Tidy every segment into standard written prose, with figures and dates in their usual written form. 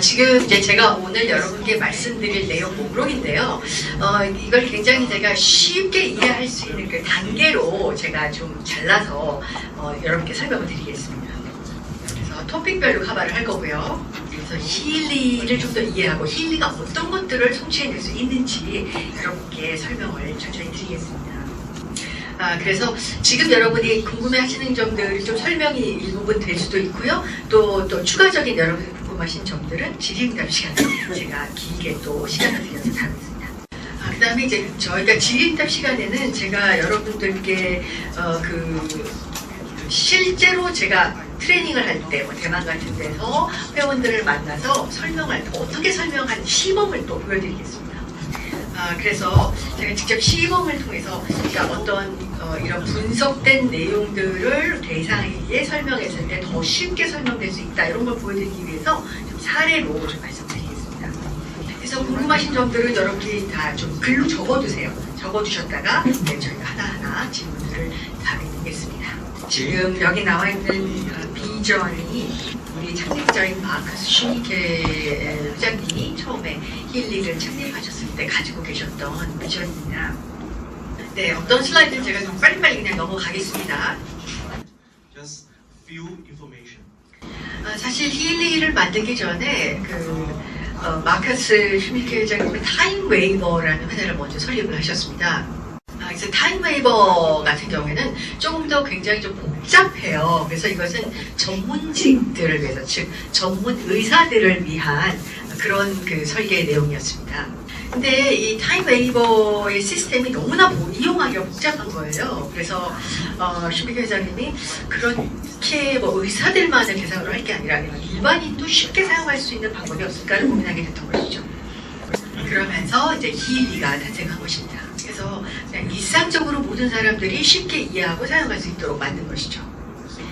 지금 이제 제가 오늘 여러분께 말씀드릴 내용 목록인데요. 이걸 굉장히 제가 쉽게 이해할 수 있는 그 단계로 제가 좀 잘라서 여러분께 설명을 드리겠습니다. 그래서 토픽별로 커버를 할 거고요. 그래서 힐리를 좀 더 이해하고 힐리가 어떤 것들을 성취해낼 수 있는지 여러분께 설명을 천천히 드리겠습니다. 그래서 지금 여러분이 궁금해하시는 점들이 좀 설명이 일부분 될 수도 있고요. 또 추가적인 여러분이 궁금하신 점들은 질의응답 시간에 제가 길게 또 시간을 들여서 다루겠습니다. 그 다음에 이제 저희가 질의응답 시간에는 제가 여러분들께 실제로 제가 트레이닝을 할 때 대만 같은 데서 회원들을 만나서 어떻게 설명하는 시범을 또 보여드리겠습니다. 그래서 제가 직접 시범을 통해서 어떤 이런 분석된 내용들을 대상에게 설명했을 때 더 쉽게 설명될 수 있다 이런 걸 보여드리기 위해서 좀 사례로 좀 말씀드리겠습니다. 그래서 궁금하신 점들은 여러분들이 다 좀 글로 적어두세요. 적어두셨다가 저희가 하나하나 질문들을 답해드리겠습니다. 지금 여기 나와 있는 비전이 우리 창립자인 마크스 슈미케 회장님이 처음에 힐리를 창립하셨을 때 가지고 계셨던 비전입니다. 네, 어떤 슬라이드를 제가 좀 빨리빨리 그냥 넘어가겠습니다. Just few information. 사실 힐리를 만들기 전에 마크스 슈미케 회장님은 타임웨이버라는 회사를 먼저 설립을 하셨습니다. 그래서 타임웨이버 같은 경우에는 조금 더 굉장히 좀 복잡해요. 그래서 이것은 전문직들을 위해서, 즉 전문 의사들을 위한 그런 설계 내용이었습니다. 근데 이 타임웨이버의 시스템이 너무나 이용하기가 복잡한 거예요. 그래서 슈미케 회장님이 그렇게 의사들만을 대상으로 할 게 아니라 일반인도 쉽게 사용할 수 있는 방법이 없을까를 고민하게 됐던 것이죠. 그러면서 이제 힐리가 탄생한 것입니다. 그래서 그냥 일상적으로 모든 사람들이 쉽게 이해하고 사용할 수 있도록 만든 것이죠.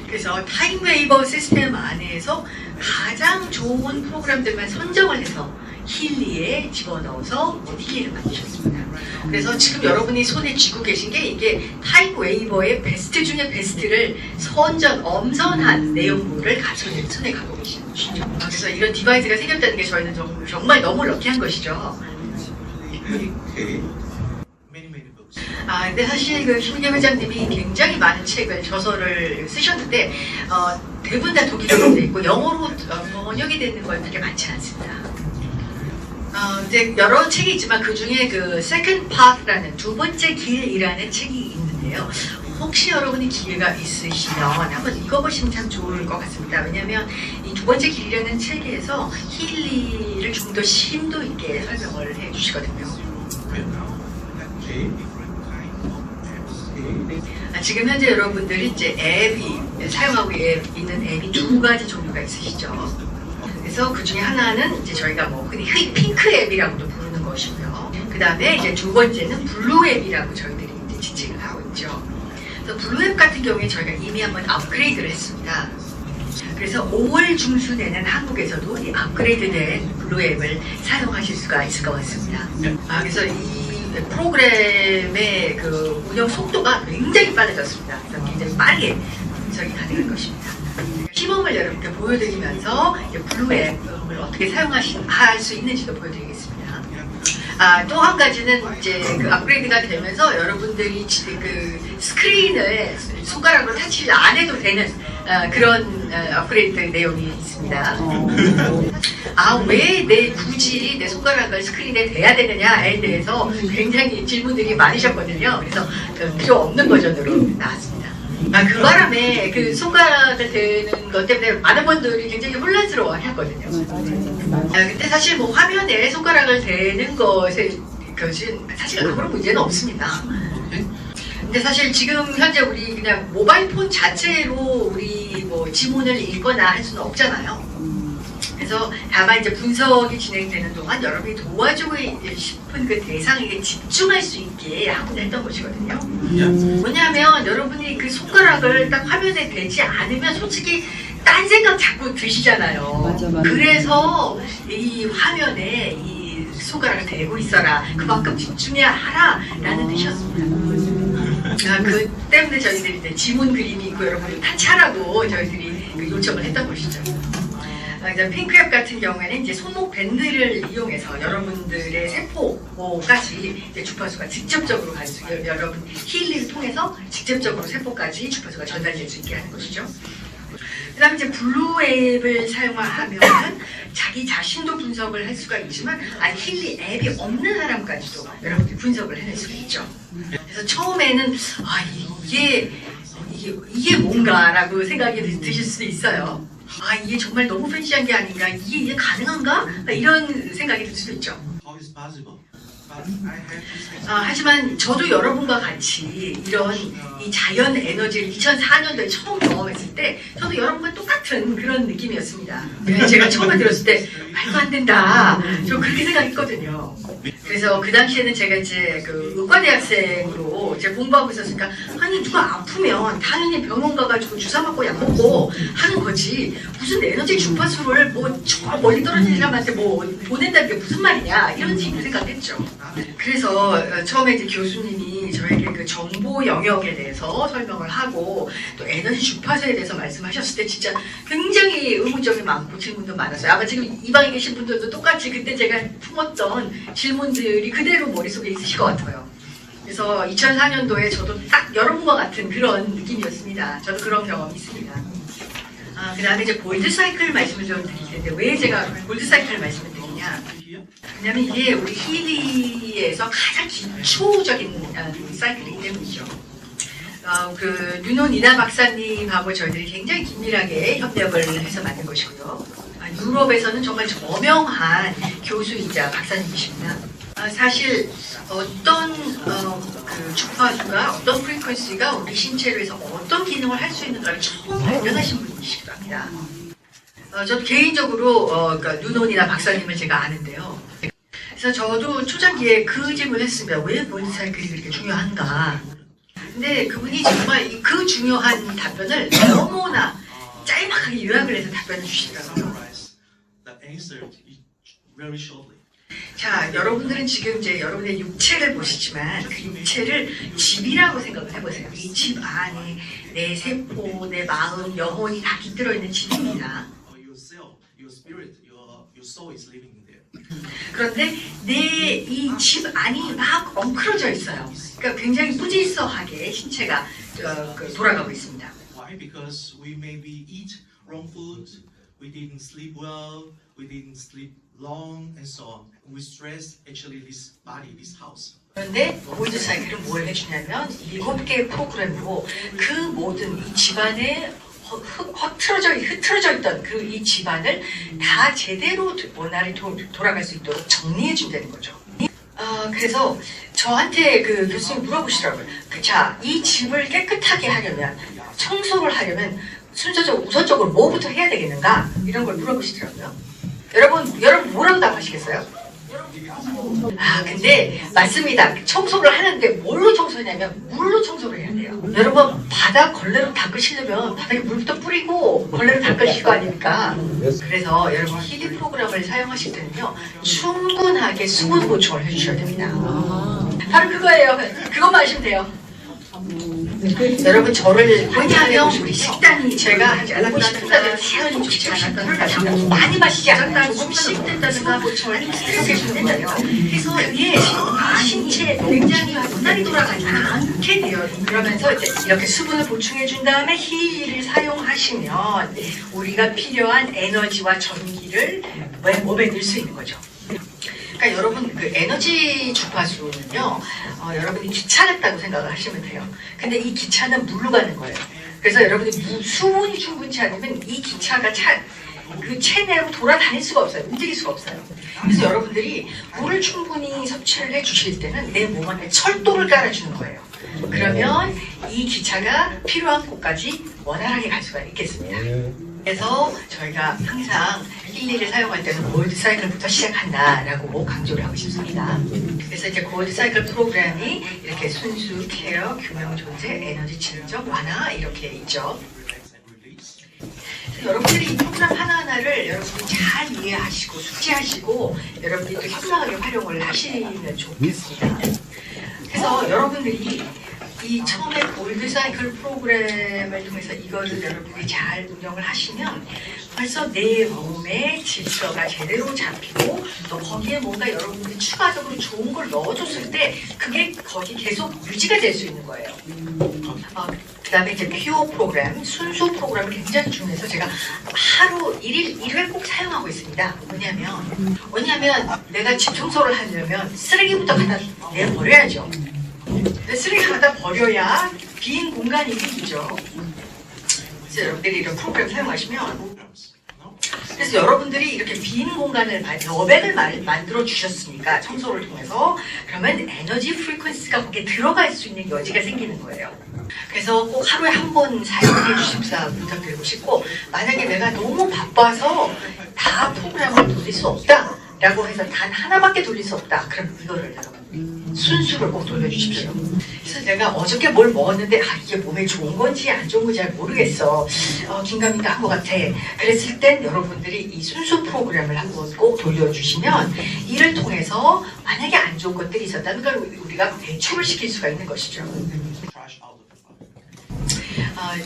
그래서 타임웨이버 시스템 안에서 가장 좋은 프로그램들만 선정을 해서 힐리에 집어넣어서 힐리를 만드셨습니다. 그래서 지금 여러분이 손에 쥐고 계신 게 이게 타임웨이버의 베스트 중에 베스트를 엄선한 내용물을 손에 갖고 계시는 것이죠. 그래서 이런 디바이스가 생겼다는 게 저희는 정말 너무 럭키한 것이죠. 근데 사실 슈미케 회장님이 굉장히 많은 저서를 쓰셨는데 대부분 다 독일어로 되어 있고 영어로 번역이 되는 건 그렇게 많지 않습니다. 이제 여러 책이 있지만 그 중에 Second Path라는 두 번째 길이라는 책이 있는데요. 혹시 여러분이 기회가 있으시면 한번 읽어보시면 참 좋을 것 같습니다. 왜냐하면 이 두 번째 길이라는 책에서 힐리를 좀 더 심도 있게 설명을 해주시거든요. 지금 현재 여러분들이 이제 사용하고 있는 앱이 두 가지 종류가 있으시죠. 그래서 그 중에 하나는 이제 저희가 흔히 핑크 앱이라고도 부르는 것이고요. 그 다음에 이제 두 번째는 블루 앱이라고 저희들이 이제 지칭을 하고 있죠. 그래서 블루 앱 같은 경우에 저희가 이미 한번 업그레이드를 했습니다. 그래서 5월 중순에는 한국에서도 이 업그레이드된 블루 앱을 사용하실 수가 있을 것 같습니다. 그래서 이 프로그램의 운영 속도가 굉장히 빨라졌습니다. 그래서 굉장히 빠르게 분석이 가능한 것입니다. 시범을 여러분께 보여드리면서 블루 앱을 어떻게 사용할 수 있는지도 보여드리겠습니다. 또 한 가지는 이제 업그레이드가 되면서 여러분들이 스크린을 손가락으로 터치를 안 해도 되는 그런 업그레이드 내용이 있습니다. 왜 굳이 내 손가락을 스크린에 대야 되느냐에 대해서 굉장히 질문들이 많으셨거든요. 그래서 필요 없는 버전으로 나왔습니다. 그 바람에 손가락을 대는 것 때문에 많은 분들이 굉장히 혼란스러워 하셨거든요. 근데 사실 화면에 손가락을 대는 것은 사실 아무런 문제는 없습니다. 근데 사실 지금 현재 우리 그냥 모바일 폰 자체로 우리 지문을 읽거나 할 수는 없잖아요. 그래서 다만 이제 분석이 진행되는 동안 여러분이 도와주고 싶은 대상에게 집중할 수 있게 하고 했던 것이거든요. 뭐냐면 여러분이 손가락을 딱 화면에 대지 않으면 솔직히 딴 생각 자꾸 드시잖아요. 맞아. 그래서 이 화면에 이 손가락을 대고 있어라. 그만큼 집중해야 하라라는 뜻이었습니다. 그 때문에 저희들이 이제 지문 그림이 있고 여러분이 타치하라고 저희들이 요청을 했던 것이죠. 이제 핑크앱 같은 경우에는 이제 손목 밴드를 이용해서 여러분들의 세포까지 이제 주파수가 직접적으로 갈 수, 여러분 힐링을 통해서 직접적으로 세포까지 주파수가 전달될 수 있게 하는 것이죠. 그 다음에 이제 블루앱을 사용하면은 자기 자신도 분석을 할 수가 있지만 아니 힐리 앱이 없는 사람까지도 여러분들이 분석을 해낼 수가 있죠. 그래서 처음에는 이게 뭔가라고 생각이 드실 수도 있어요. 이게 정말 너무 팬시한 게 아닌가, 이게 가능한가? 이런 생각이 들 수도 있죠. How is possible? But I have to say 하지만 저도 여러분과 같이 이런 이 자연 에너지를 2004년도에 처음 경험했을 때 저도 여러분과 똑같은 그런 느낌이었습니다. 제가 처음에 들었을 때 말도 안 된다. 저 그렇게 생각했거든요. 그래서 그 당시에는 제가 이제 그 의과대학생으로 이제 공부하고 있었으니까 아니 누가 아프면 당연히 병원 가가지고 주사 맞고 약 먹고 하는 거지 무슨 에너지 주파수를 뭐 저 멀리 떨어진 사람한테 뭐 보낸다는 게 무슨 말이냐 이런 식으로 생각했죠. 그래서 처음에 이제 교수님이 저에게 그 정보 영역에 대해서 설명을 하고 또 에너지 주파수에 대해서 말씀하셨을 때 진짜 굉장히 의문점이 많고 질문도 많았어요. 아마 지금 이 방에 계신 분들도 똑같이 그때 제가 품었던 질문들이 그대로 머릿속에 있으실 것 같아요. 그래서 2004년도에 저도 딱 여러분과 같은 그런 느낌이었습니다. 저도 그런 경험이 있습니다. 그 다음에 이제 골드 사이클 말씀을 좀 드릴 텐데 왜 제가 골드 사이클 말씀을 드리냐? here. 왜냐면 이게 우리 힐리에서 가장 기초적인 사이클이기 때문이죠. 그 누노 니나 박사님하고 저희들이 굉장히 긴밀하게 협력을 해서 만든 것이고요. 유럽에서는 정말 저명한 교수이자 박사님이십니다. 사실 어떤 그 주파수가 어떤 프리퀀시가 우리 신체로 해서 어떤 기능을 할 수 있는가를 처음 발견하신 분이시기도 합니다. 저도 개인적으로 그러니까 누논이나 박사님을 제가 아는데요. 그래서 저도 초창기에 그 질문을 했습니다. 왜 골드 사이클이 그렇게 중요한가? 근데 그분이 정말 그 중요한 답변을 너무나 짤막하게 요약을 해서 답변을 주시더라고요. Summarize the answer very shortly. 자, 여러분들은 지금 이제 여러분의 육체를 보시지만 그 육체를 집이라고 생각을 해보세요. 이 집 안에 내 세포, 내 마음, 영혼이 다 깃들어 있는 집입니다. Your self, your spirit, your soul is living there. 그런데 내 이 집 안이 막 엉클어져 있어요. 그러니까 굉장히 무질서하게 신체가 돌아가고 있습니다. Why? Because we maybe eat wrong food, we didn't sleep well, we didn't sleep long, and so on. We stress actually this body, this house. 그런데 골드 사이클은 뭘 해주냐면 7개의 프로그램으로 그 모든 이 집안에 흐트러져 있던 그 이 집안을 다 제대로 원활히 돌아갈 수 있도록 정리해 준다는 거죠. 그래서 저한테 그 교수님이 물어보시더라고요. 자, 이 집을 깨끗하게 하려면 청소를 하려면 우선적으로 뭐부터 해야 되겠는가? 이런 걸 물어보시더라고요. 여러분 뭐라고 답하시겠어요? 근데 맞습니다. 청소를 하는데 뭘로 청소하냐면 물로 청소를 해야 돼요. 여러분 바닥 걸레로 닦으시려면 바닥에 물부터 뿌리고 걸레로 닦으실 거 아닙니까? 그래서 여러분 힐링 프로그램을 사용하실 때는요 충분하게 수분 보충을 해주셔야 됩니다. 바로 그거예요. 그것만 하시면 돼요. 여러분 저를 왜냐하면 우리 식단이 제가 먹고 싶은 대로 태연이 좋지 않았던 술 많이 마시지 않는다 조금씩 된다든가 보충을 이렇게 준다요. 그래서 이게 신체에 굉장히 원활히 돌아가지 않게 돼요. 그러면서 이제 이렇게 수분을 보충해 준 다음에 힐을 사용하시면 우리가 필요한 에너지와 전기를 몸에 넣을 수 있는 거죠. 그러니까 여러분 그 에너지 주파수는요 여러분이 귀찮았다고 생각을 하시면 돼요. 근데 이 기차는 물로 가는 거예요. 그래서 여러분이 수분이 충분치 않으면 이 기차가 그 체내로 돌아다닐 수가 없어요. 움직일 수가 없어요. 그래서 여러분들이 물을 충분히 섭취를 해주실 때는 내 몸 안에 철도를 깔아주는 거예요. 그러면 이 기차가 필요한 곳까지 원활하게 갈 수가 있겠습니다. 그래서 저희가 항상 힐리를 사용할 때는 골드 사이클부터 시작한다라고 강조를 하고 싶습니다. 그래서 이제 골드 사이클 프로그램이 이렇게 순수, 케어, 균형 존재, 에너지 질적, 완화 이렇게 있죠. 여러분들이 이 프로그램 하나하나를 여러분이 잘 이해하시고 숙지하시고 여러분들이 또 현명하게 활용을 하시면 좋겠습니다. 그래서 여러분들이 이 처음에 골드 사이클 프로그램을 통해서 이거를 여러분들이 잘 운영을 하시면 그래서 내 몸의 질서가 제대로 잡히고 또 거기에 뭔가 여러분들이 추가적으로 좋은 걸 넣어줬을 때 그게 거기 계속 유지가 될 수 있는 거예요. 그 다음에 이제 퓨어 프로그램, 순수 프로그램이 굉장히 중요해서 제가 하루 1회 꼭 사용하고 있습니다. 왜냐하면 내가 집 청소를 하려면 쓰레기부터 갖다 내버려야죠. 근데 쓰레기 갖다 버려야 빈 공간이 생기죠. 그래서 여러분들이 이런 프로그램 사용하시면 그래서 여러분들이 이렇게 빈 공간을 여백을 만들어 주셨으니까 청소를 통해서 그러면 에너지 프리퀀시가 거기에 들어갈 수 있는 여지가 생기는 거예요. 그래서 꼭 하루에 한 번 사용해 주십사 부탁드리고 싶고 만약에 내가 너무 바빠서 다 프로그램을 돌릴 수 없다 라고 해서 단 하나밖에 돌릴 수 없다 그럼 이거를 여러분 순수를 꼭 돌려주십시오. 그래서 내가 어저께 뭘 먹었는데 이게 몸에 좋은 건지 안 좋은 건지 잘 모르겠어. 긴가민가 한 것 같아. 그랬을 땐 여러분들이 이 순수 프로그램을 한번 꼭 돌려주시면 이를 통해서 만약에 안 좋은 것들이 있었다는 걸 우리가 배출을 시킬 수가 있는 것이죠.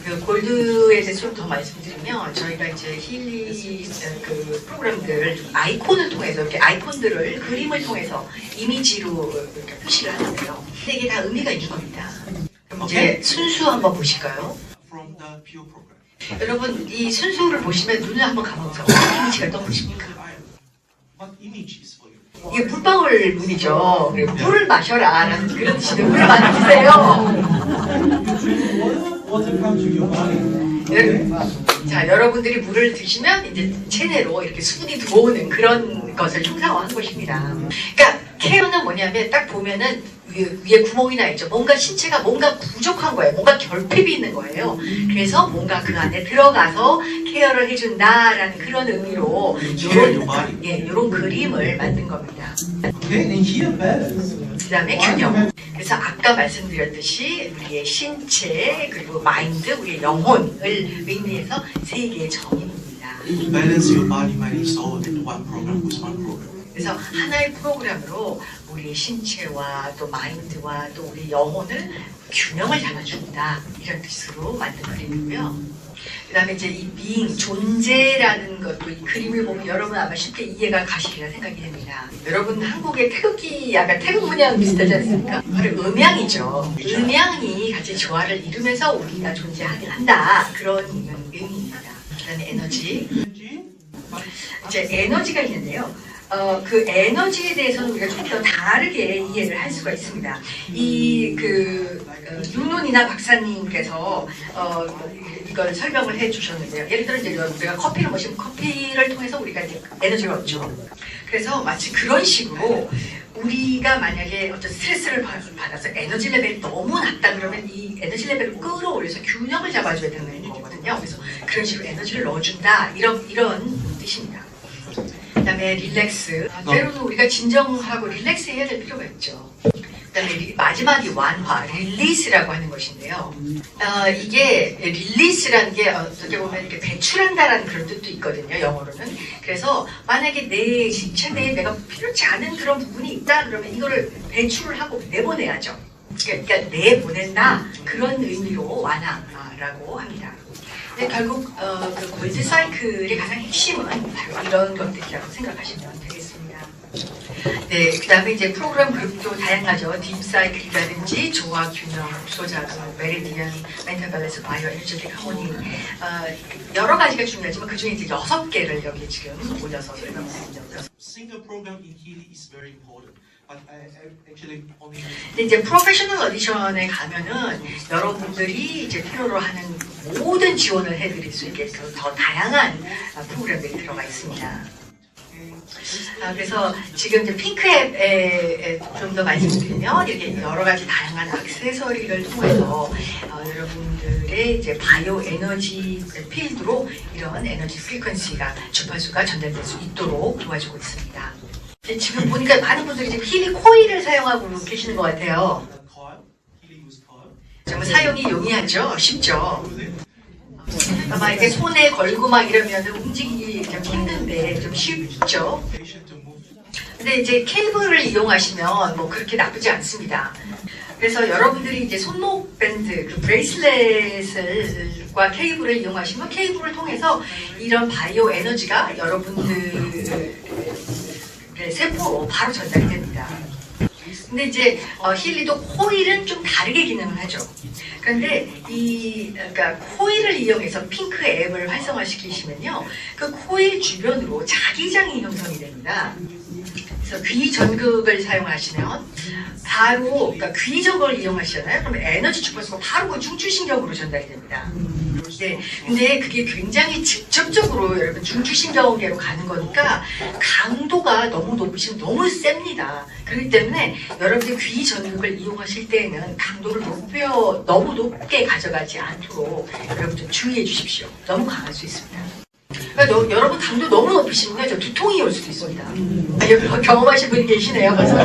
그 골드에 대해서 좀 더 말씀드리면 저희가 이제 힐리 그 프로그램들 아이콘을 통해서 이렇게 아이콘들을 그림을 통해서 이미지로 이렇게 표시를 하는데요. 이게 다 의미가 있는 겁니다. 그럼 이제 순수 한번 보실까요? From the pure program. 여러분 이 순수를 보시면 눈을 한번 감아보세요. 이미지가 떠오르십니까? What image is for you? 이게 물방울 문이죠. 물을 마셔라 라는 그런 뜻인데 물을 많이 드세요. Water comes to your body. 자, 여러분들이 물을 드시면 이제 체내로 이렇게 수분이 들어오는 그런 것을 형상화한 것입니다. 그러니까 케어는 뭐냐면 딱 보면은 위에 구멍이 나 있죠. 뭔가 신체가 뭔가 부족한 거예요. 뭔가 결핍이 있는 거예요. 그래서 뭔가 그 안에 들어가서 케어를 해준다라는 그런 의미로 이런 그림을 만든 겁니다. Okay, and here balance. 그 다음에 균형. 그래서 아까 말씀드렸듯이 우리의 신체 그리고 마인드, 우리의 영혼을 의미해서 세 개의 정의입니다. Balance your body, mind, and soul in one program with one program. 그래서 하나의 프로그램으로 우리의 신체와 또 마인드와 또 우리 영혼을 균형을 잡아준다 이런 뜻으로 만든 그림이고요. 그 다음에 이제 이 being, 존재라는 것도 이 그림을 보면 여러분 아마 쉽게 이해가 가시리라 생각이 됩니다. 여러분 한국의 태극기 약간 태극 문양 비슷하지 않습니까? 바로 음양이죠. 음양이 같이 조화를 이루면서 우리가 존재하게 한다 그런 의미입니다. 그 다음에 에너지. 이제 에너지가 있는데요. 그 에너지에 대해서는 우리가 좀 더 다르게 이해를 할 수가 있습니다. 윤논이나 박사님께서 이걸 설명을 해주셨는데요. 예를 들어 이제 우리가 커피를 마시면 커피를 통해서 우리가 이제 에너지를 얻죠. 그래서 마치 그런 식으로 우리가 만약에 어떤 스트레스를 받아서 에너지 레벨이 너무 낮다 그러면 이 에너지 레벨을 끌어올려서 균형을 잡아줘야 되는 거거든요. 그래서 그런 식으로 에너지를 넣어준다 이런 뜻입니다. 그다음에 릴렉스. 때로는 우리가 진정하고 릴렉스 해야 될 필요가 있죠. 그다음에 마지막이 완화, 릴리스라고 하는 것인데요. 이게 릴리스라는 게 어떻게 보면 이렇게 배출한다라는 그런 뜻도 있거든요. 영어로는. 그래서 만약에 내 신체 내에 내가 필요치 않은 그런 부분이 있다 그러면 이거를 배출을 하고 내보내야죠. 그러니까 내보낸다 그런 의미로 완화라고 합니다. 근데 결국 그 골드 사이클의 가장 핵심은 바로 이런 것들이라고 생각하시면 되겠습니다. 네, 그 다음에 이제 프로그램 그룹도 다양하죠. 딥 사이클이라든지 조화, 균형, 소자가, 메리디안, 멘탈 밸런스, 바이오, 에너제틱 하모니 여러 가지가 중요하지만 그 중에 이제 6개를 여기 지금 올려서 설명드립니다. Single program in Healy is very important. But I actually only. 근데 이제 프로페셔널 어디션에 가면은 여러분들이 이제 필요로 하는 모든 지원을 해드릴 수 있게끔 더 다양한 프로그램들이 들어가 있습니다. 그래서 지금 이제 핑크 앱에 좀 더 말씀드리면 이렇게 여러 가지 다양한 액세서리를 통해서 여러분들의 이제 바이오 에너지 필드로 이런 에너지 프리퀀시가 주파수가 전달될 수 있도록 도와주고 있습니다. 지금 보니까 많은 분들이 지금 힐리 코일을 사용하고 계시는 것 같아요. 정말 사용이 용이하죠? 쉽죠? 아마 이렇게 손에 걸고 막 이러면 움직이기 좀 힘든데 좀 쉽죠? 근데 이제 케이블을 이용하시면 뭐 그렇게 나쁘지 않습니다. 그래서 여러분들이 이제 손목 밴드, 그 브레이슬렛과 케이블을 이용하시면 케이블을 통해서 이런 바이오 에너지가 여러분들의 세포로 바로 전달이 됩니다. 근데 이제 힐리도 코일은 좀 다르게 기능을 하죠. 그런데 그러니까 코일을 이용해서 핑크 앱을 활성화시키시면요, 그 코일 주변으로 자기장이 형성이 됩니다. 그래서 귀 전극을 사용하시면 바로, 그러니까 귀 전극을 이용하시잖아요. 그러면 에너지 주파수가 바로 그 중추신경으로 전달이 됩니다. 네, 근데 그게 굉장히 직접적으로 여러분 중추신경계로 가는 거니까 강도가 너무 높으시면 너무 셉니다. 그렇기 때문에 여러분들 귀 전극을 이용하실 때에는 강도를 너무 높게 가져가지 않도록 여러분 좀 주의해 주십시오. 너무 강할 수 있습니다. 그러니까 여러분 강도 너무 높으시면 저 두통이 올 수도 있습니다. 여기 경험하신 분이 계시네요, 벌써.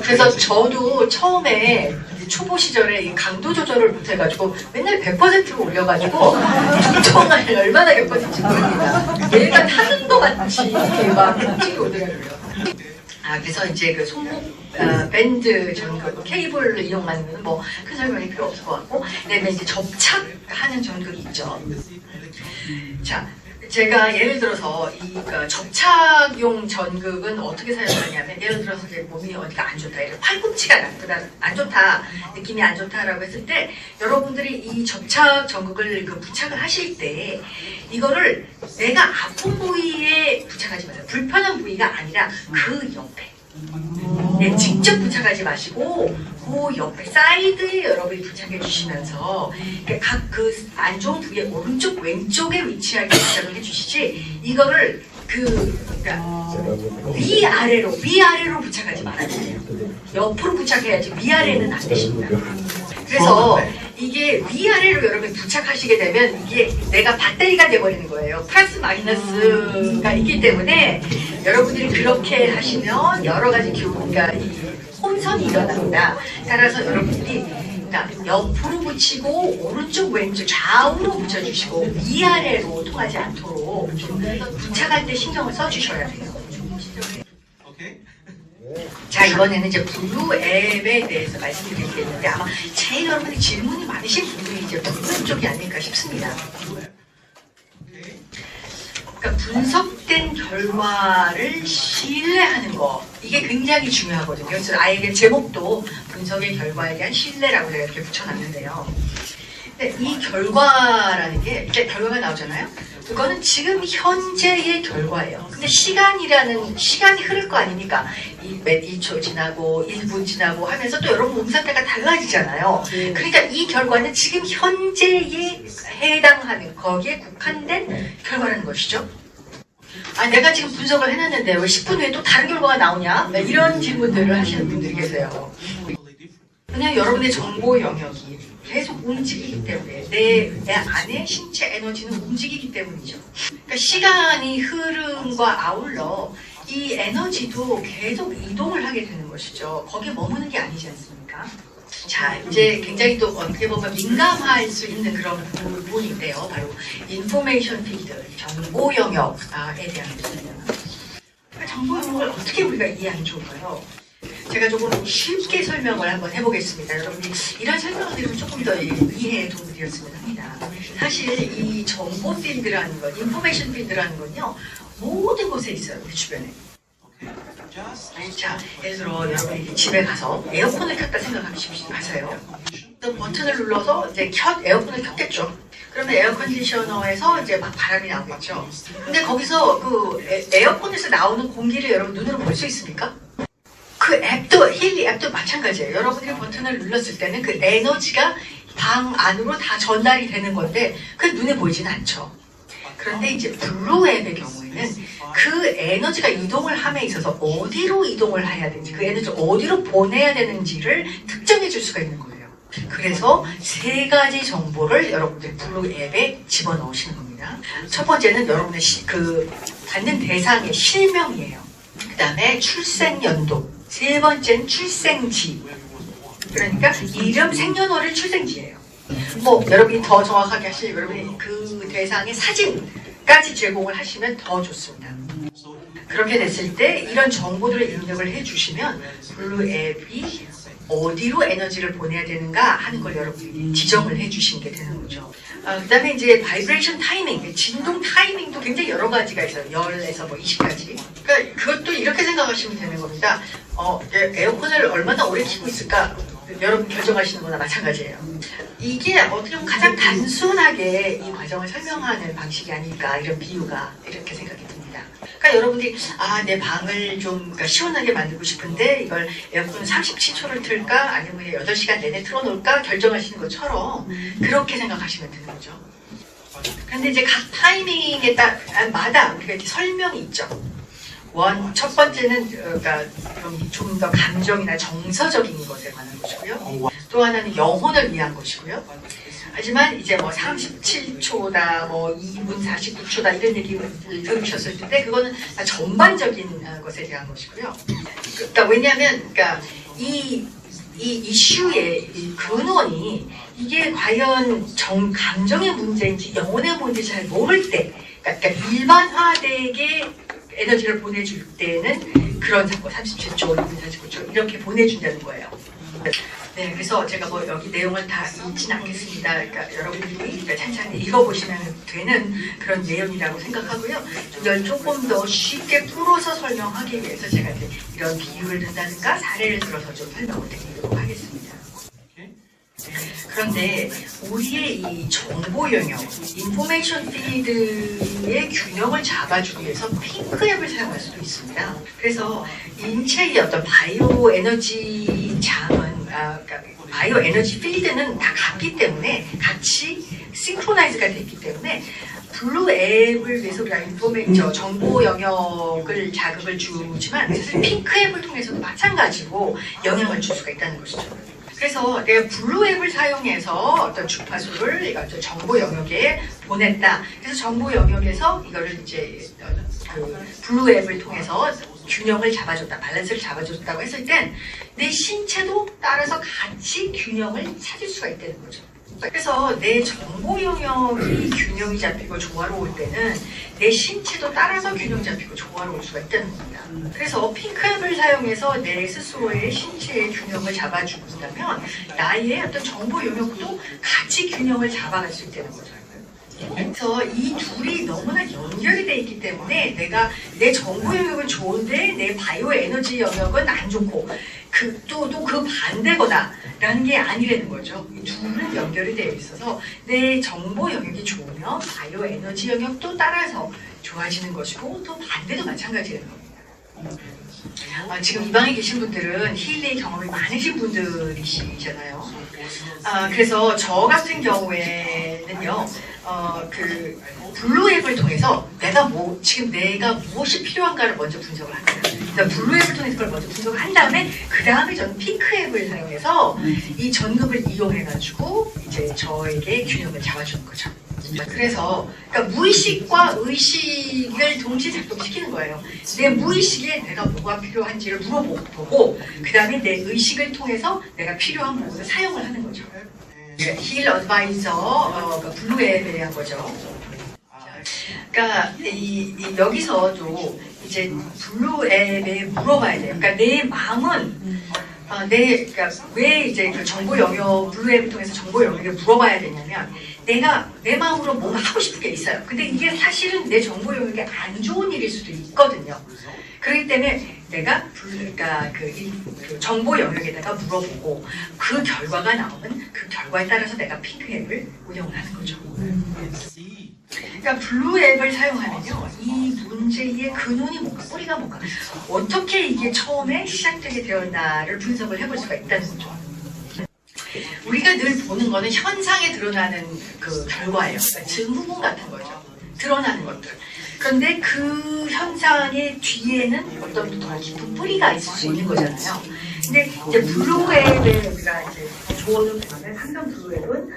그래서 저도 처음에 초보 시절에 이 강도 조절을 못해가지고 맨날 100%로 올려가지고 두통을 얼마나 겪었는지 모릅니다. 얘가 타는 것 같이 막 통증이 오더라고요. 그래서 이제 그 손목 밴드 전극 케이블을 이용하는 뭐 큰 설명이 필요 없을 것 같고, 그다음에 이제 접착하는 전극이 있죠. 자, 제가 예를 들어서 이 접착용 전극은 어떻게 사용하냐면, 예를 들어서 제 몸이 어디가 안 좋다, 이런 팔꿈치가 나쁘다, 안 좋다, 느낌이 안 좋다라고 했을 때 여러분들이 이 접착 전극을 부착을 하실 때 이거를 내가 아픈 부위에 부착하지 마세요. 불편한 부위가 아니라 그 옆에. 네, 직접 부착하지 마시고 그 옆에 사이드에 여러분이 부착해 주시면서 각 그 안 좋은 부위의 오른쪽 왼쪽에 위치하게 부착을 해주시지, 이거를 그러니까 위아래로 부착하지 말아주세요. 옆으로 부착해야지 위아래는 안 되십니다. 그래서 이게 위아래로 여러분이 부착하시게 되면 이게 내가 배터리가 돼버리는 거예요. 플러스 마이너스가 있기 때문에 여러분들이 그렇게 하시면 여러 가지 그러니까 이 혼선이 일어납니다. 따라서 여러분들이 그러니까 옆으로 붙이고 오른쪽 왼쪽 좌우로 붙여주시고 위아래로 통하지 않도록 좀 부착할 때 신경을 써주셔야 돼요. Okay? 자, 이번에는 이제 블루 앱에 대해서 말씀드릴 게 있는데, 아마 제일 여러분이 질문이 많으신 부분이 이제 블루 쪽이 아닐까 싶습니다. 그러니까 분석된 결과를 신뢰하는 거, 이게 굉장히 중요하거든요. 그래서 아예 제목도 분석의 결과에 대한 신뢰라고 제가 이렇게 붙여놨는데요. 근데 이 결과라는 게 이제 결과가 나오잖아요. 그거는 지금 현재의 결과예요. 근데 시간이 흐를 거 아닙니까? 몇 2초 지나고 1분 지나고 하면서 또 여러분 몸 상태가 달라지잖아요. 그러니까 이 결과는 지금 현재에 해당하는 거기에 국한된 결과라는 것이죠. 내가 지금 분석을 해놨는데 왜 10분 후에 또 다른 결과가 나오냐? 이런 질문들을 하시는 분들이 계세요. 그냥 여러분의 정보 영역이 계속 움직이기 때문에 내 안에 신체 에너지는 움직이기 때문이죠. 그러니까 시간이 흐름과 아울러 이 에너지도 계속 이동을 하게 되는 것이죠. 거기에 머무는 게 아니지 않습니까? 자, 이제 굉장히 또 어떻게 보면 민감할 수 있는 그런 부분인데요. 바로 인포메이션 필드, 정보 영역에 대한 부분이에요. 정보 영역을 어떻게 우리가 이해하면 좋을까요? 제가 조금 쉽게 설명을 한번 해보겠습니다. 여러분이 이런 설명을 드리면 조금 더 이해에 도움이 되었으면 합니다. 사실 이 정보 필드라는 건, 인포메이션 필드라는 건요, 모든 곳에 있어요, 우리 주변에. 자, 예를 들어 여러분이 집에 가서 에어컨을 켰다 생각하세요. 버튼을 눌러서 이제 에어컨을 켰겠죠. 그러면 에어컨디셔너에서 이제 막 바람이 나오겠죠. 근데 거기서 그 에어컨에서 나오는 공기를 여러분 눈으로 볼 수 있습니까? 그 앱도, 힐리 앱도 마찬가지예요. 여러분들이 버튼을 눌렀을 때는 그 에너지가 방 안으로 다 전달이 되는 건데 그게 눈에 보이지는 않죠. 그런데 이제 블루 앱의 경우에는 그 에너지가 이동을 함에 있어서 어디로 이동을 해야 되는지, 그 에너지를 어디로 보내야 되는지를 특정해 줄 수가 있는 거예요. 그래서 세 가지 정보를 여러분들 블루 앱에 집어넣으시는 겁니다. 첫 번째는 여러분의 받는 대상의 실명이에요. 그 다음에 출생 연도, 세 번째는 출생지. 그러니까 이름, 생년월일, 출생지예요. 뭐 여러분이 더 정확하게 하시면 여러분이 그 대상의 사진까지 제공을 하시면 더 좋습니다. 그렇게 됐을 때 이런 정보들을 입력을 해주시면 블루 앱이 어디로 에너지를 보내야 되는가 하는 걸 여러분이 지정을 해주시는 게 되는 거죠. 그 다음에 이제 바이브레이션 타이밍, 진동 타이밍도 굉장히 여러 가지가 있어요. 10에서 뭐 20까지. 그러니까 그것도 이렇게 생각하시면 되는 겁니다. 에어컨을 얼마나 오래 켜고 있을까? 여러분 결정하시는 거나 마찬가지예요. 이게 어떻게 보면 가장 단순하게 이 과정을 설명하는 방식이 아닐까, 이런 비유가 이렇게 생각이 듭니다. 그러니까 여러분들이 내 방을 좀 그러니까 시원하게 만들고 싶은데 이걸 에어컨 37초를 틀까 아니면 8시간 내내 틀어놓을까 결정하시는 것처럼 그렇게 생각하시면 되는 거죠. 그런데 이제 각 타이밍에 마다 우리가 이렇게 설명이 있죠. 첫 번째는 그러니까 좀 더 감정이나 정서적인 것에 관한 것이고요. 또 하나는 영혼을 위한 것이고요. 하지만 이제 뭐 37초다, 뭐 2분 49초다 이런 얘기를 들으셨을 텐데 그거는 전반적인 것에 대한 것이고요. 그러니까 왜냐하면 그러니까 이 이슈의 이 근원이 이게 과연 감정의 문제인지 영혼의 문제인지 잘 모를 때, 그러니까 일반화되게 에너지를 보내줄 때는 그런 37초, 2분 49초 이렇게 보내준다는 거예요. 네, 그래서 제가 뭐 여기 내용을 다 읽지는 않겠습니다. 그러니까 여러분들이 찬찬히 읽어보시면 되는 그런 내용이라고 생각하고요. 이걸 조금 더 쉽게 풀어서 설명하기 위해서 제가 이제 이런 비유를 든다든가 사례를 들어서 좀 설명을 드리도록 하겠습니다. 그런데 우리의 이 정보 영역, 인포메이션 필드의 균형을 잡아주기 위해서 핑크앱을 사용할 수도 있습니다. 그래서 인체의 어떤 바이오 에너지 장은 그러니까 바이오 에너지 필드는 다 같기 때문에 같이 싱크로나이즈가 됐기 때문에 블루 앱을 위해서 우리가 정보 영역을 자극을 주지만 사실 핑크 앱을 통해서도 마찬가지고 영향을 줄 수가 있다는 것이죠. 그래서 내가 블루 앱을 사용해서 어떤 주파수를 정보 영역에 보냈다. 그래서 정보 영역에서 이거를 이제 블루 앱을 통해서 균형을 잡아줬다, 밸런스를 잡아줬다고 했을 땐 내 신체도 따라서 같이 균형을 찾을 수가 있다는 거죠. 그래서 내 정보 영역이 균형이 잡히고 조화로울 때는 내 신체도 따라서 균형 잡히고 조화로울 수가 있다는 겁니다. 그래서 핑크앱을 사용해서 내 스스로의 신체의 균형을 잡아준다면 나의 어떤 정보 영역도 같이 균형을 잡아갈 수 있다는 거죠. 그래서 이 둘이 너무나 연결이 돼 있기 때문에 내가 내 정보 영역은 좋은데 내 바이오 에너지 영역은 안 좋고 또 그 반대거나 라는 게 아니라는 거죠. 이 둘은 연결이 되어 있어서 내 정보 영역이 좋으면 바이오 에너지 영역도 따라서 좋아지는 것이고 또 반대도 마찬가지라는 겁니다. 지금 이 방에 계신 분들은 힐링 경험이 많으신 분들이시잖아요. 그래서 저 같은 경우에는요, 블루 앱을 통해서 내가 무엇이 필요한가를 먼저 분석을 합니다. 그래서 블루 앱을 통해서 그걸 먼저 분석을 한 다음에 그 다음에 저는 핑크 앱을 사용해서 이 전극을 이용해가지고 이제 저에게 균형을 잡아주는 거죠. 그래서 그러니까 무의식과 의식을 동시에 작동시키는 거예요. 내 무의식에 내가 뭐가 필요한지를 물어보고 그 다음에 내 의식을 통해서 내가 필요한 부분을 사용을 하는 거죠. 힐 어드바이저 블루 앱에 대한 거죠. 그러니까 여기서도 이제 블루 앱에 물어봐야 돼요. 그러니까 내 마음은 그러니까 왜 이제 그 정보 영역 블루 앱을 통해서 정보 영역에 물어봐야 되냐면 내가 내 마음으로 뭔가 하고 싶은 게 있어요. 근데 이게 사실은 내 정보 영역에 안 좋은 일일 수도 있거든요. 그렇기 때문에 내가 그러니까 그 정보 영역에다가 물어보고 그 결과가 나오면 그 결과에 따라서 내가 핑크 앱을 운영을 하는 거죠. 그러니까 블루 앱을 사용하면요, 이 문제의 근원이 뭔가, 뿌리가 뭔가, 어떻게 이게 처음에 시작되게 되었나를 분석을 해볼 수가 있다는 거죠. 우리가 늘 보는 거는 현상에 드러나는 그 결과예요. 그러니까 증후군 같은 거죠. 드러나는 것들. 그런데 그 현상의 뒤에는 어떤 더 깊은 뿌리가 있을 수 있는 거잖아요. 근데 이제 블루앱에 우리가 이제 조언을 보면 항상 블루앱은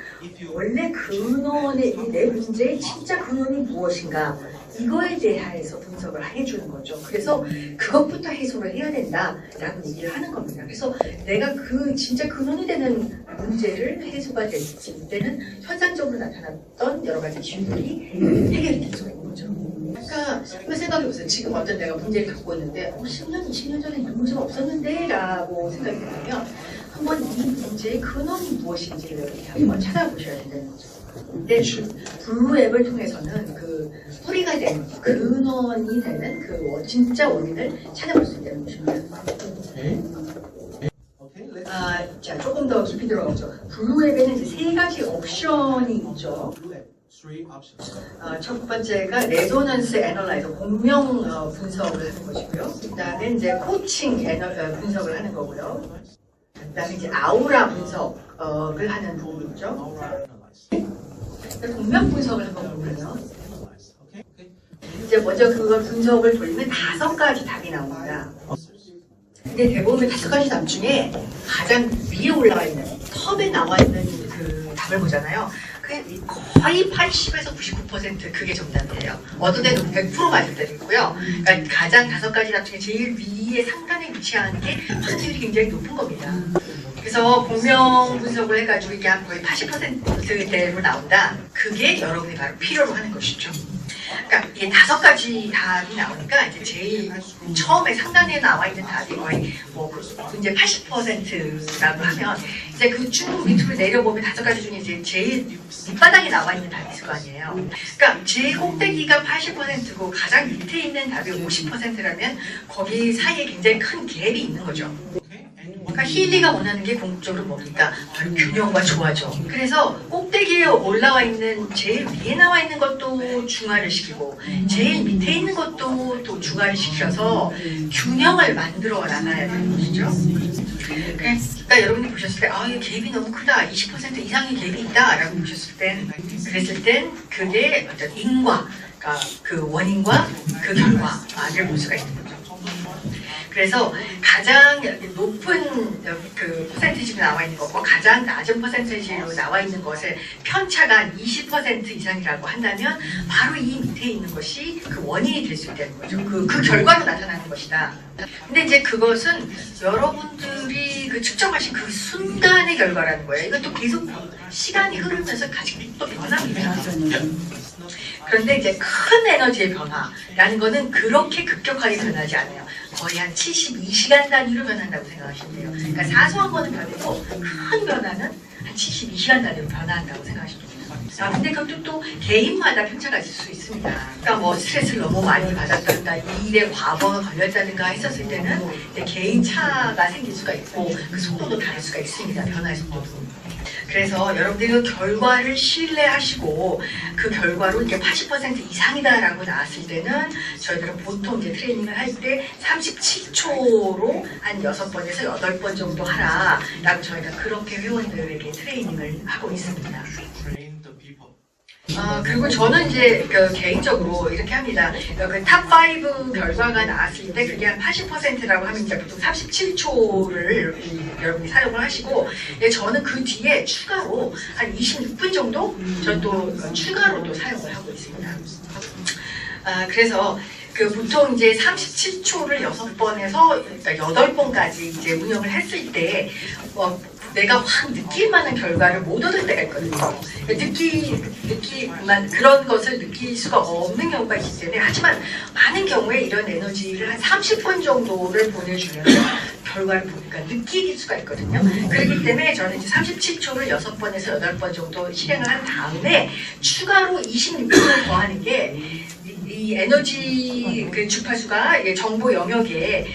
원래 근원의 내 문제의 진짜 근원이 무엇인가 이거에 대해서 분석을 해주는 거죠. 그래서 그것부터 해소를 해야 된다라고 얘기를 하는 겁니다. 그래서 내가 진짜 근원이 되는 문제를 해소가 됐을 때는 현상적으로 나타났던 여러 가지 기운들이 해결이 될 수가 있는 거죠. 그러니까 한번 생각해보세요. 지금 어떤 내가 문제를 갖고 있는데 10년, 20년 전에 이런 문제가 없었는데 라고 생각이 들면 한번 이 문제의 근원이 무엇인지를 이렇게 한번 찾아보셔야 된다는 거죠. 근데 블루 앱을 통해서는 그 뿌리가 되는 근원이 되는 그 진짜 원인을 찾아볼 수 있다는 것입니다. Okay, let's 자, 조금 더 깊이 들어가죠. 블루 앱에는 이제 세 가지 옵션이 있죠. do that. Three options. 첫 번째가 레조넌스 애널라이저, 공명 분석을 하는 것이고요. 그다음에 이제 코칭 분석을 하는 거고요. 그다음에 이제 아우라 분석을 하는 부분이죠. Analyze. 공명 분석을 한번 보면요. Analyze. Okay. Okay. 이제 먼저 그걸 분석을 돌리면 5가지 답이 나옵니다. 근데 대부분 5가지 답 중에 가장 위에 올라가 있는 톱에 나와 있는 그 답을 보잖아요. 그게 거의 80에서 99% 그게 정답이에요. 어떤 데는 100% 맞을 때도 있고요. 그러니까 가장 5가지 답 중에 제일 위에 상단에 위치하는 게 확률이 굉장히 높은 겁니다. 그래서 공명 분석을 해가지고 이게 한 거의 80%대로 나온다. 그게 여러분이 바로 필요로 하는 것이죠. 그러니까 이게 5가지 답이 나오니까 이제 제일 처음에 상단에 나와 있는 답이 거의 뭐 이제 80%라고 하면 이제 그 쭉 밑으로 내려보면 5가지 중에 이제 제일 밑바닥에 나와 있는 답이 있을 거 아니에요. 그러니까 제일 꼭대기가 80%고 가장 밑에 있는 답이 50%라면 거기 사이에 굉장히 큰 갭이 있는 거죠. 그러니까 힐리가 원하는 게 궁극적으로 뭡니까? 바로 균형과 조화죠. 그래서 꼭대기에 올라와 있는 제일 위에 나와 있는 것도 중화를 시키고 제일 밑에 있는 것도 또 중화를 시켜서 균형을 만들어 나가야 되는 것이죠. 그러니까 여러분이 보셨을 때 이 갭이 너무 크다. 20% 이상의 갭이 있다. 라고 보셨을 땐 그랬을 땐 그게 어떤 인과 그러니까 그 원인과 그 결과를 볼 수가 있는 거죠. 그래서 가장 높은 그 퍼센티지로 나와 있는 것과 가장 낮은 퍼센티지로 나와 있는 것의 편차가 20% 이상이라고 한다면 바로 이 밑에 있는 것이 그 원인이 될 수 있다는 거죠. 그 결과로 나타나는 것이다. 근데 이제 그것은 여러분들이 그 측정하신 그 순간의 결과라는 거예요. 이것도 계속 시간이 흐르면서 같이 또 변합니다. 그런데 이제 큰 에너지의 변화라는 거는 그렇게 급격하게 변하지 않아요. 거의 한 72시간 단위로 변한다고 생각하시면 돼요. 그러니까 사소한 거는 변해도 큰 변화는 한 72시간 단위로 변화한다고 생각하시면 됩니다. 근데 그것도 또 개인마다 편차가 있을 수 있습니다. 그러니까 뭐 스트레스를 너무 많이 받았다든가 일에 과부하가 걸렸다든가 했었을 때는 개인 차가 생길 수가 있고 그 속도도 다를 수가 있습니다. 변화의 속도도. 그래서 여러분들이 그 결과를 신뢰하시고 그 결과로 이제 80% 이상이다라고 나왔을 때는 저희들은 보통 이제 트레이닝을 할 때 37초로 한 6번에서 8번 정도 하라라고 저희가 그렇게 회원들에게 트레이닝을 하고 있습니다. Train the people. 그리고 저는 이제 개인적으로 이렇게 합니다. 그 탑5 결과가 나왔을 때 그게 한 80%라고 하면 이제 보통 37초를 여러분이 사용을 하시고, 저는 그 뒤에 추가로 한 26분 정도 저는 또 추가로 또 사용을 하고 있습니다. 그래서 보통 이제 37초를 6번에서 그러니까 8번까지 이제 운영을 했을 때 내가 확 느낄 만한 결과를 못 얻을 때가 있거든요. 느끼만 그런 것을 느낄 수가 없는 경우가 있기 때문에, 하지만 많은 경우에 이런 에너지를 한 30분 정도를 보내주면 결과를 보니까 느낄 수가 있거든요. 그렇기 때문에 저는 이제 37초를 6번에서 8번 정도 실행을 한 다음에 추가로 26분을 더하는 게 이 에너지 그 주파수가 정보 영역에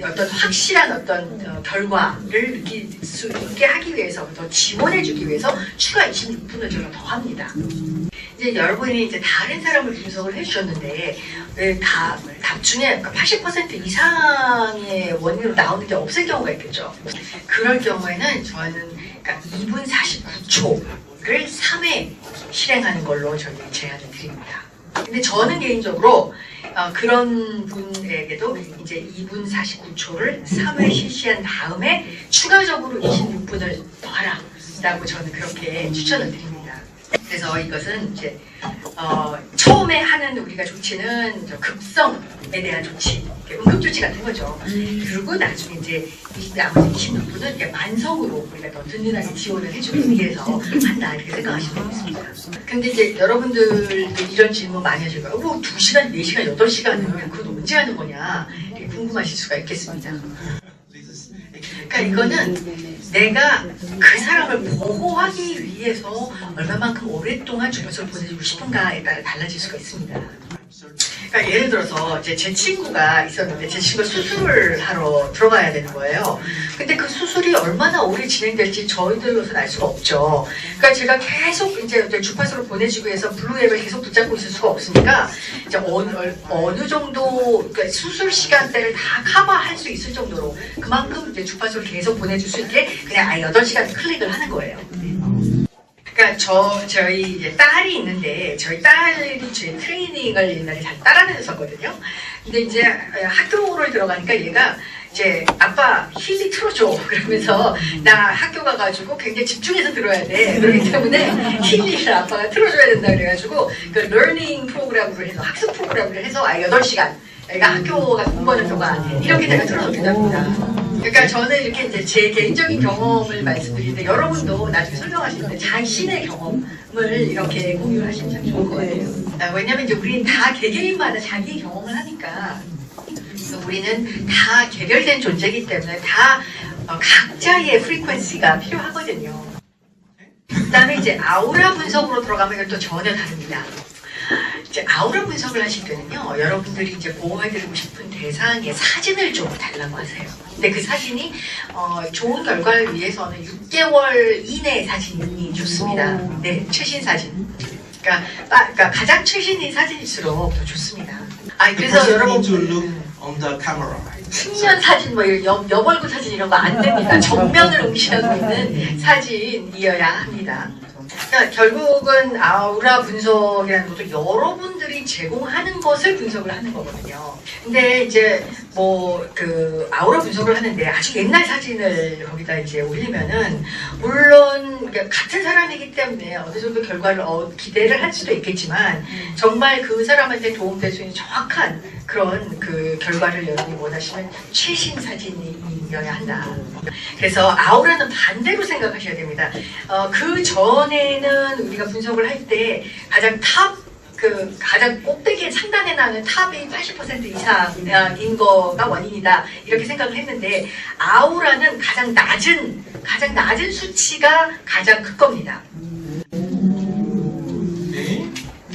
어떤 확실한 어떤 결과를 느낄 수 있게 하기 위해서, 더 지원해주기 위해서 추가 26분을 제가 더 합니다. 이제 여러분이 이제 다른 사람을 분석을 해주셨는데 답 중에 80% 이상의 원인으로 나오는 게 없을 경우가 있겠죠. 그럴 경우에는 저는 그러니까 2분 49초를 3회 실행하는 걸로 저희 제안을 드립니다. 근데 저는 개인적으로 그런 분에게도 이제 2분 49초를 3회 실시한 다음에 추가적으로 26분을 더 하라고 저는 그렇게 추천을 드립니다. 그래서 이것은 이제 처음에 하는 우리가 조치는 급성에 대한 조치, 응급조치 같은 거죠. 그리고 나중에 이제 나머지 26분은 만성으로 우리가 더 든든하게 지원을 해주기 위해서 한다 이렇게 생각하시면 되겠습니다. 근데 이제 여러분들 이런 질문 많이 하실 거예요. 뭐 2시간, 4시간, 8시간은 그건 언제 하는 거냐 이렇게 궁금하실 수가 있겠습니다. This is actually 그러니까 이거는 내가 그 사람을 보호하기 위해서 얼마만큼 오랫동안 주파수를 보내주고 싶은가에 따라 달라질 수가 있습니다. 그러니까 예를 들어서 이제 제 친구가 있었는데 제 친구가 수술을 하러 들어가야 되는 거예요. 근데 그 수술이 얼마나 오래 진행될지 저희들로서는 알 수가 없죠. 그러니까 제가 계속 이제 주파수를 보내주기 위해서 블루앱을 계속 붙잡고 있을 수가 없으니까 이제 어느 정도 그러니까 수술 시간대를 다 커버할 수 있을 정도로 그만큼 이제 주파수를 계속 보내줄 수 있게 그냥 8시간 클릭을 하는 거예요. 그러니까 저희 이제 딸이 있는데 저희 딸이 제 트레이닝을 옛날에 잘 따라다녔었거든요. 근데 이제 학교를 들어가니까 얘가 이제 아빠 힐리 틀어줘 그러면서 나 학교 가가지고 굉장히 집중해서 들어야 돼. 그렇기 때문에 힐리를 아빠가 틀어줘야 된다 그래가지고 그 러닝 프로그램으로 해서 학습 프로그램을 해서 8시간 애가 학교가 공부하는 동안 이렇게 내가 틀어줬기도 합니다. 그러니까 저는 이렇게 이제 제 개인적인 경험을 말씀드리는데 여러분도 나중에 설명하실 때 자신의 경험을 이렇게 공유를 하시면 참 좋을 것 같아요. 왜냐면 이제 우리는 다 개개인마다 자기 경험을 하니까 우리는 다 개별된 존재이기 때문에 다 각자의 프리퀀시가 필요하거든요. 그 다음에 이제 아우라 분석으로 들어가면 이건 또 전혀 다릅니다. 이제 아우라 분석을 하실 때는요, 여러분들이 이제 보호해드리고 싶은 대상의 사진을 좀 달라고 하세요. 근데 그 사진이 좋은 결과를 위해서는 6개월 이내 사진이 좋습니다. 네, 최신 사진. 그러니까 가장 최신인 사진일수록 더 좋습니다. 그래서 여러분 need to look on the camera. 측면 사진, 뭐 여벌구 사진 이런 거 안 됩니다. 정면을 응시하고 있는 사진이어야 합니다. 그러니까 결국은 아우라 분석이라는 것도 여러분들이 제공하는 것을 분석을 하는 거거든요. 근데 이제 뭐 그 아우라 분석을 하는데 아주 옛날 사진을 거기다 이제 올리면은 물론 같은 사람이기 때문에 어느 정도 결과를 기대를 할 수도 있겠지만 정말 그 사람한테 도움될 수 있는 정확한 그런 그 결과를 여러분이 원하시면 최신 사진이어야 한다. 그래서 아우라는 반대로 생각하셔야 됩니다. 그 전에는 우리가 분석을 할 때 가장 꼭대기에 상단에 나오는 탑이 80% 이상인 거가 원인이다 이렇게 생각을 했는데 아우라는 가장 낮은 수치가 가장 큰 겁니다.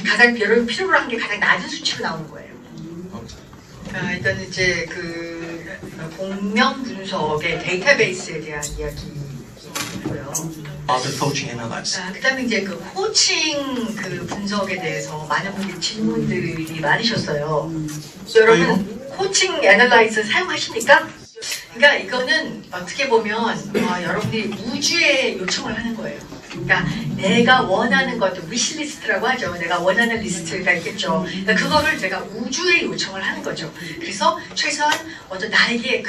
가장 여러분 필요로 한 게 가장 낮은 수치로 나오는 거예요. 일단 이제 그 공명 분석의 데이터베이스에 대한 이야기고요. The coaching analysis. 그다음에 이제 그 코칭 그 분석에 대해서 많은 분들이 질문들이 많으셨어요. 여러분 코칭 애널라이즈 사용하십니까? 그러니까 이거는 어떻게 보면 여러분들이 우주에 요청을 하는 거예요. 그러니까 내가 원하는 것도 위시리스트라고 하죠. 내가 원하는 리스트가 있겠죠. 그러니까 그거를 내가 우주에 요청을 하는 거죠. 그래서 최소한 어떤 나에게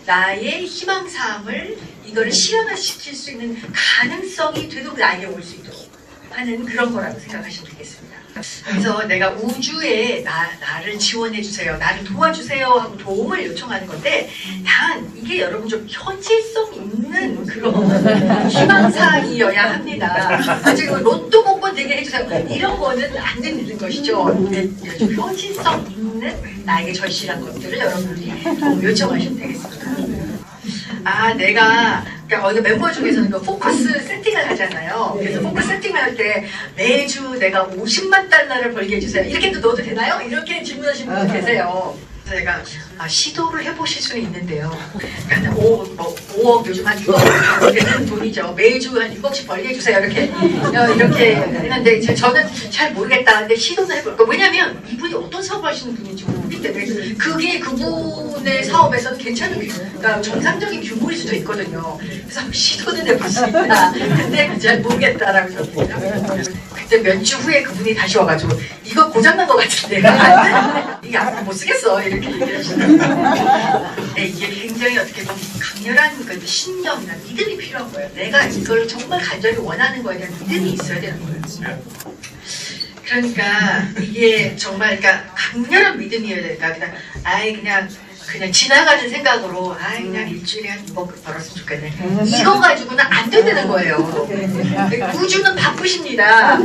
나의 희망사항을 이거를 실현화시킬 수 있는 가능성이 되도록 나에게 올 수 있도록 하는 그런 거라고 생각하시면 되겠습니다. 그래서 내가 우주에 나를 지원해 주세요, 나를 도와주세요 하고 도움을 요청하는 건데 단 이게 여러분 좀 현실성 있는 그런 희망사항이어야 합니다. 지금 로또 복권 되게 해주세요 이런 거는 안 되는 것이죠. 좀 현실성 있는 나에게 절실한 것들을 여러분들이 도움 요청하시면 되겠습니다. 내가 멤버 중에서는 그 포커스 세팅을 하잖아요. 그래서 포커스 세팅을 할 때 매주 내가 50만 달러를 벌게 해주세요. 이렇게도 넣어도 되나요? 이렇게 질문하시는 분들 계세요. 제가 시도를 해보실 수는 있는데요. 5억 요즘 한 6억 되는 돈이죠. 매주 한 6억씩 벌게 해주세요. 이렇게 했는데 저는 잘 모르겠다. 근데 시도는 해볼까. 왜냐면 이분이 어떤 사업을 하시는 분인지 모르기 되네. 그게 그분의 사업에서는 괜찮은, 그러니까 정상적인 규모일 수도 있거든요. 그래서 시도는 해볼 수 있다. 근데 잘 모르겠다라고 저는. 그때 몇 주 후에 그분이 다시 와가지고 이거 고장난 것 같은데 이게 앞으로 못 쓰겠어 이렇게 얘기하시더라고요. 네, 이게 굉장히 어떻게 보면 강렬한 그 신념이나 믿음이 필요한 거예요. 내가 이걸 정말 간절히 원하는 거에 대한 믿음이 있어야 되는 거예요. 그러니까 이게 정말 그러니까 강렬한 믿음이어야 되니까 그냥 지나가는 생각으로 그냥 일주일에 한 2번 벌었으면 좋겠네. 이거 가지고는 안 된다는 거예요. 우주는 바쁘십니다.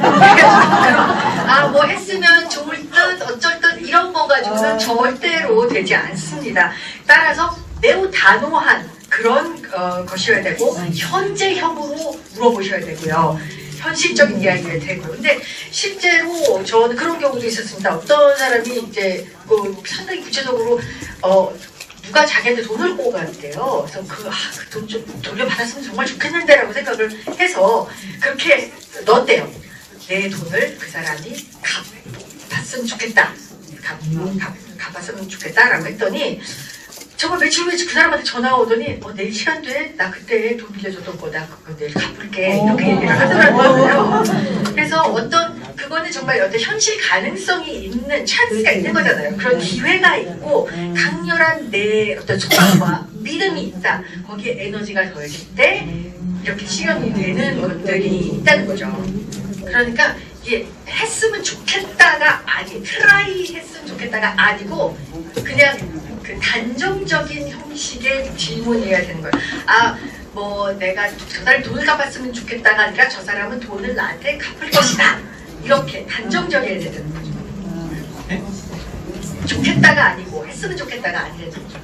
뭐 했으면 좋을 듯 어쩔 듯 이런 거 가지고는 절대로 되지 않습니다. 따라서 매우 단호한 그런 것이어야 되고 현재형으로 물어보셔야 되고요. 현실적인 이야기가 되고요. 근데 실제로 저는 그런 경우도 있었습니다. 어떤 사람이 이제 상당히 구체적으로 누가 자기한테 돈을 꼬고 갔대요. 그래서 그 돈 좀 돌려받았으면 정말 좋겠는데라고 생각을 해서 그렇게 넣었대요. 내 돈을 그 사람이 갚았으면 좋겠다. 갚았으면 좋겠다라고 했더니 정말 며칠 후에 그 사람한테 전화가 오더니 내일 시간 돼? 나 그때 돈 빌려줬던 거 나 그거 내일 갚을게 이렇게 얘기를 하더라고요. 그래서 그거는 정말 어떤 현실 가능성이 있는 찬스가 있는 거잖아요. 그런 기회가 있고 강렬한 내 어떤 소망과 믿음이 있다. 거기에 에너지가 더해질 때 이렇게 실현이 되는 것들이 있다는 거죠. 그러니까 이게 했으면 좋겠다가 트라이 했으면 좋겠다가 아니고 그냥 그 단정적인 형식의 질문이어야 되는 거예요. 내가 저 사람이 돈을 갚았으면 좋겠다가 아니라 저 사람은 돈을 나한테 갚을 것이다. 이렇게 단정적이어야 되는 거죠. 좋겠다가 아니고 했으면 좋겠다가 아니라는 거죠.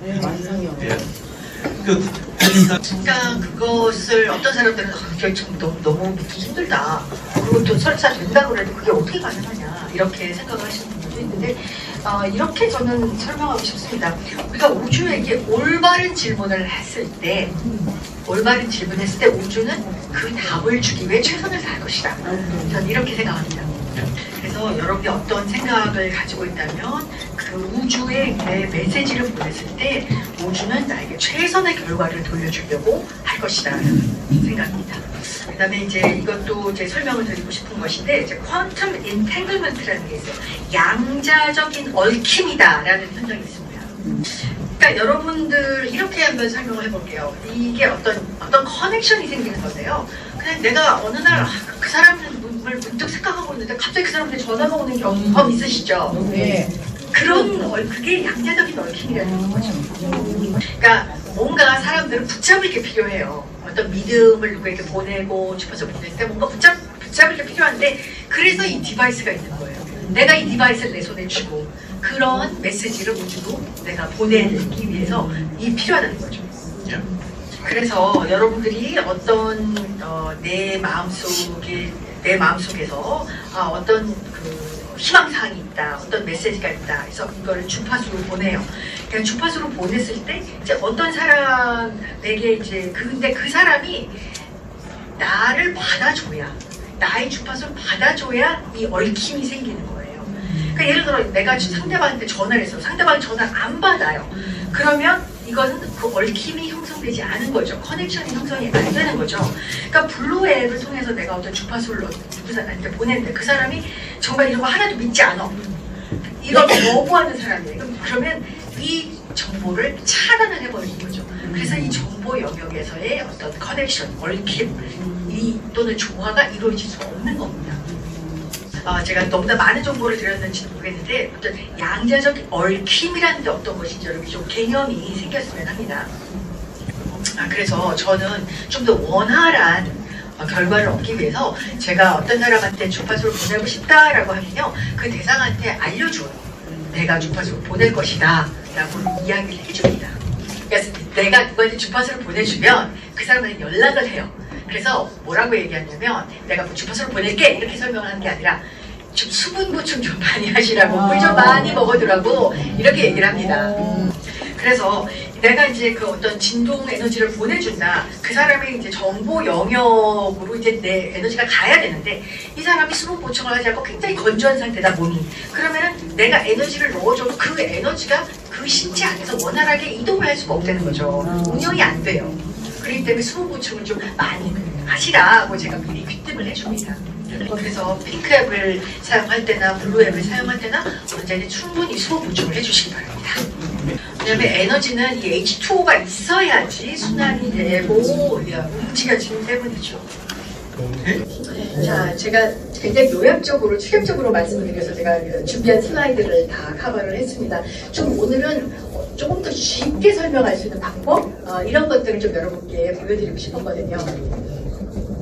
그러니까 그것을 어떤 사람들은 그게 참 너무 힘들다. 그리고 또 설사 된다고 해도 그게 어떻게 가능하냐 이렇게 생각을 하시는 분들도 있는데 이렇게 저는 설명하고 싶습니다. 우리가 우주에게 올바른 질문을 했을 때 우주는 그 답을 주기 위해 최선을 다할 것이다. 저는 이렇게 생각합니다. 그래서 여러분이 어떤 생각을 가지고 있다면 그 우주에 내 메시지를 보냈을 때 우주는 나에게 최선의 결과를 돌려주려고 할 것이다 생각합니다. 그 다음에 이제 이것도 제 설명을 드리고 싶은 것인데 이제 퀀텀 인탱글먼트라는 게 있어요. 양자적인 얽힘이다라는 현상이 있습니다. 그러니까 여러분들 이렇게 한번 설명을 해볼게요. 이게 어떤 커넥션이 생기는 건데요. 그냥 내가 어느 날 그 사람을 문득 생각하고 있는데 갑자기 그 사람한테 전화가 오는 경험 있으시죠? 네. 그게 양자적인 얽힘이라는 거죠. 그러니까 뭔가 사람들은 붙잡을 게 필요해요. 어떤 믿음을 누구에게 보내고 싶어서 보낼 때 뭔가 붙잡을 게 필요한데 그래서 이 디바이스가 있는 거예요. 내가 이 디바이스를 내 손에 쥐고 그런 메시지를 우주로 내가 보내기 위해서 이 필요하다는 거죠. 그래서 여러분들이 어떤 내 마음속에서 어떤 그 희망사항이 있다, 어떤 메시지가 있다. 그래서 이걸 주파수로 보내요. 그냥 주파수로 보냈을 때 이제 어떤 사람에게 이제 근데 그 사람이 나를 받아줘야 나의 주파수를 받아줘야 이 얽힘이 생기는 거예요. 그러니까 예를 들어 내가 상대방한테 전화를 해서 상대방이 전화를 안 받아요. 그러면 이거는 그 얽힘이 형성되지 않은 거죠. 커넥션이 형성이 안 되는 거죠. 그러니까 블루 앱을 통해서 내가 어떤 주파수를 누구 사람한테 보냈는데 그 사람이 정말 이런 거 하나도 믿지 않아. 이걸 거부하는 사람이에요. 그러면 이 정보를 차단을 해버리는 거죠. 그래서 이 정보 영역에서의 어떤 커넥션, 얽힘, 또는 조화가 이루어질 수 없는 겁니다. 제가 너무나 많은 정보를 드렸는지도 모르겠는데 어떤 양자적 얽힘이라는 게 어떤 것인지 여러분이 좀 개념이 생겼으면 합니다. 그래서 저는 좀 더 원활한 결과를 얻기 위해서 제가 어떤 사람한테 주파수를 보내고 싶다라고 하면요 그 대상한테 알려줘요. 내가 주파수를 보낼 것이다 라고 이야기를 해줍니다. 그래서 내가 누구한테 주파수를 보내주면 그 사람한테 연락을 해요. 그래서 뭐라고 얘기하냐면 내가 주파수를 보낼게 이렇게 설명을 하는 게 아니라 좀 수분 보충 좀 많이 하시라고 물 좀 많이 먹어두라고 이렇게 얘기를 합니다. 그래서 내가 이제 그 어떤 진동 에너지를 보내준다. 그 사람의 이제 정보 영역으로 이제 내 에너지가 가야 되는데 이 사람이 수분 보충을 하지 않고 굉장히 건조한 상태다 몸이. 그러면은 내가 에너지를 넣어줘도 그 에너지가 그 신체 안에서 원활하게 이동을 할 수가 없다는 거죠. 운영이 안 돼요. 그렇기 때문에 수분 보충을 좀 많이 하시라고 제가 미리 귀뜸을 해줍니다. 그래서 핑크앱을 사용할 때나 블루앱을 사용할 때나 원장님 충분히 수분 보충을 해주시기 바랍니다. 왜냐하면 에너지는 이 H2O가 있어야지 순환이 되고 움직여지기 때문이죠. 자, 제가 굉장히 요약적으로, 축약적으로 말씀을 드려서 제가 준비한 슬라이드를 다 커버를 했습니다. 좀 오늘은 조금 더 쉽게 설명할 수 있는 방법, 이런 것들을 좀 여러분께 보여드리고 싶었거든요.